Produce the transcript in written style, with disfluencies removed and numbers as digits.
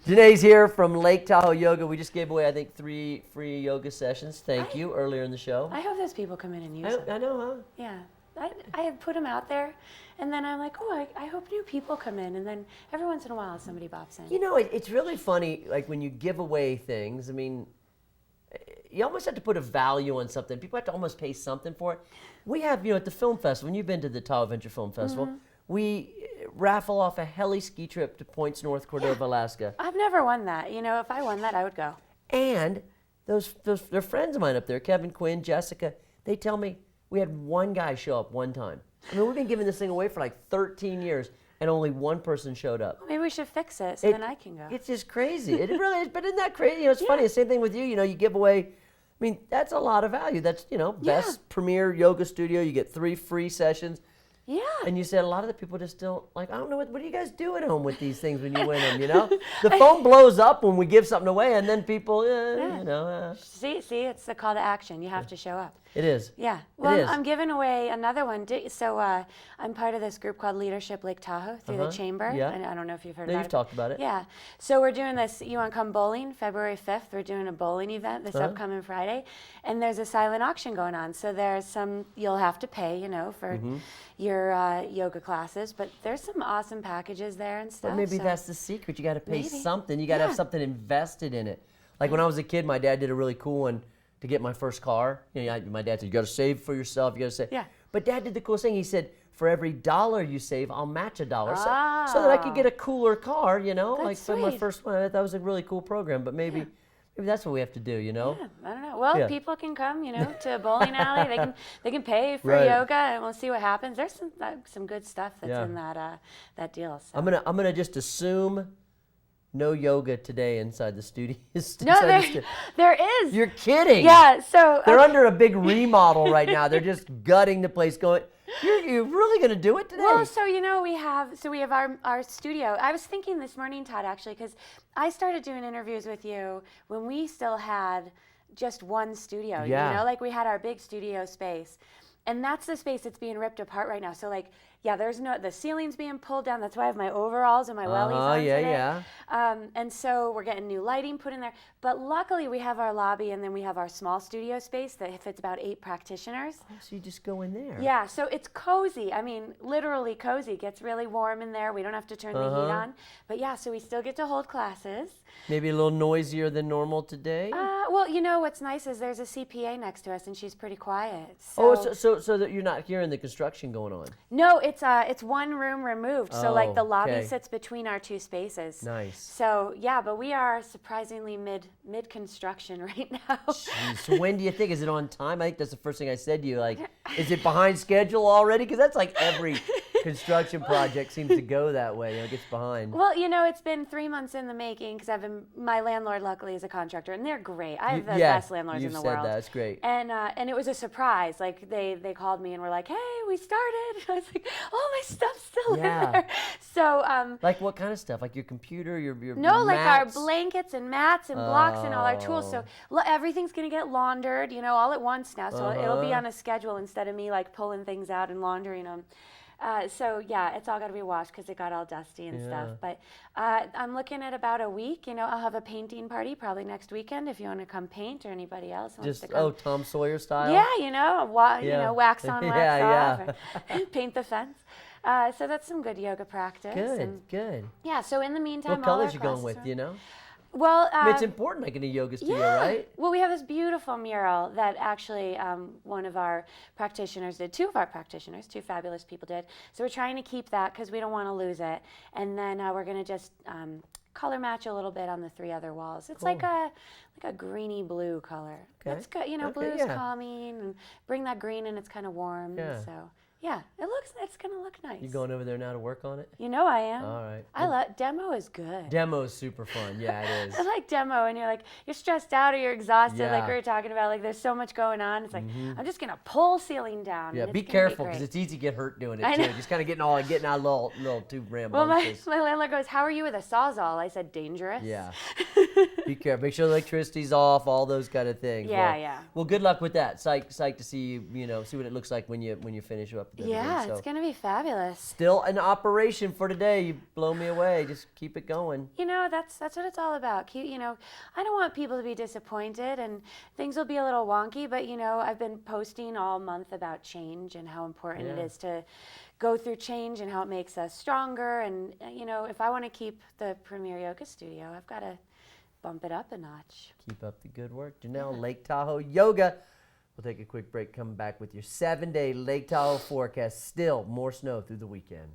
Janae's here from Lake Tahoe Yoga. We just gave away, I think, 3 free yoga sessions. Thank you, earlier in the show. I hope those people come in and use them. I know, huh? Yeah. I have put them out there, and then I'm like, oh, I hope new people come in, and then every once in a while somebody bops in. You know, it's really funny, like when you give away things, I mean, you almost have to put a value on something. People have to almost pay something for it. We have, at the film festival, when you've been to the Tahoe Adventure Film Festival, we raffle off a heli ski trip to Points, North Cordova, Alaska. I've never won that. If I won that, I would go. And they're friends of mine up there, Kevin, Quinn, Jessica, they tell me we had one guy show up one time. I mean, we've been giving this thing away for like 13 years, and only one person showed up. Maybe we should fix it so then I can go. It's just crazy. It really is, but isn't that crazy? It's funny, the same thing with you. You give away, I mean, that's a lot of value. That's, best premier yoga studio. You get 3 free sessions. Yeah. And you said a lot of the people just don't, like, I don't know, what do you guys do at home with these things when you win them, The phone blows up when we give something away, and then people, See, it's the call to action. You have to show up. It is. Yeah. Well, It is. I'm giving away another one. So I'm part of this group called Leadership Lake Tahoe through the Chamber. Yeah. And I don't know if you've heard No, about you've it. talked about it. Yeah. So we're doing this, you want to come bowling, February 5th. We're doing a bowling event this upcoming Friday. And there's a silent auction going on. So there's some, you'll have to pay, for your yoga classes. But there's some awesome packages there and stuff. But maybe that's the secret. You got to pay Maybe. something. You got to have something invested in it. Like when I was a kid, my dad did a really cool one to get my first car. My dad said, you got to save for yourself. You got to save. Yeah. But Dad did the coolest thing. He said, for every $1 you save, I'll match $1. So that I could get a cooler car, like for my sweet. first one. I thought that was a really cool program. But maybe that's what we have to do, Yeah, I don't know. Well, people can come, to a bowling alley. They can pay for yoga, and we'll see what happens. There's some good stuff that's in that deal. So. I'm gonna just assume no yoga today inside the studio. No, there is. You're kidding. Yeah, so they're under a big remodel right now. They're just gutting the place. Going, you're really gonna do it today? Well, so we have our studio. I was thinking this morning, Todd, actually, because I started doing interviews with you when we still had just one studio. Yeah. Like we had our big studio space, and that's the space that's being ripped apart right now. So there's the ceiling's being pulled down. That's why I have my overalls and my wellies on today. And so we're getting new lighting put in there. But luckily we have our lobby, and then we have our small studio space that fits about 8 practitioners. Oh, so you just go in there. Yeah, so it's cozy. I mean, literally cozy. It gets really warm in there. We don't have to turn the heat on. But yeah, so we still get to hold classes. Maybe a little noisier than normal today? Well, what's nice is there's a CPA next to us, and she's pretty quiet. So so that you're not hearing the construction going on? No, it's one room removed. So the lobby sits between our 2 spaces. Nice. So yeah, but we are surprisingly mid construction right now. Jeez, so when do you think? Is it on time? I think that's the first thing I said to you. Like, is it behind schedule already? Because that's like every construction project seems to go that way. It gets behind. Well, it's been 3 months in the making, because my landlord luckily is a contractor, and they're great. I have the best landlords in the world. You said that. It's great. And it was a surprise. Like they called me and were like, "Hey, we started." I was like, "Oh, my stuff's still in there." So like what kind of stuff? Like your computer, your no, like mats? our blankets and mats and blocks and all our tools. So everything's gonna get laundered, all at once now. So it'll be on a schedule instead of me pulling things out and laundering them. So yeah, it's all got to be washed because it got all dusty and stuff. But I'm looking at about a week. I'll have a painting party probably next weekend if you want to come paint, or anybody else wants to come. Tom Sawyer style. Yeah, wax on, wax off, or paint the fence. So that's some good yoga practice. Good. Yeah. So in the meantime, what colors you going with? Well, it's important, like in a yoga studio, right? Well, we have this beautiful mural that actually one of our practitioners did. 2 of our practitioners, 2 fabulous people did. So we're trying to keep that because we don't want to lose it. And then we're going to just color match a little bit on the 3 other walls. It's like a greeny blue color. Okay. It's good. Blue's calming, and bring that green, and it's kind of warm. Yeah. So. Yeah, it's gonna look nice. You going over there now to work on it? I am. All right. I love demo is good. Demo is super fun. Yeah, it is. I like demo, and you're stressed out or you're exhausted, like we were talking about. Like there's so much going on. It's like I'm just gonna pull ceiling down. Yeah, be careful because it's easy to get hurt doing it too. Just kind of getting out a little too rambunctious. Well, my landlord goes, "How are you with a Sawzall?" I said, "Dangerous." Yeah. Be careful. Make sure the electricity's off. All those kind of things. Yeah. Well, good luck with that. Psyched to see you. See what it looks like when you finish up. up with everything. Yeah, So it's going to be fabulous. still an operation for today. You blow me away. Just keep it going. You know, that's what it's all about. You know, I don't want people to be disappointed, and things will be a little wonky, but, you know, I've been posting all month about change and how important it is to go through change and how it makes us stronger. And, you know, if I want to keep the Premier Yoga Studio, I've got to bump it up a notch. Keep up the good work. Janelle, Lake Tahoe Yoga. We'll take a quick break, come back with your 7-day Lake Tahoe forecast. Still more snow through the weekend.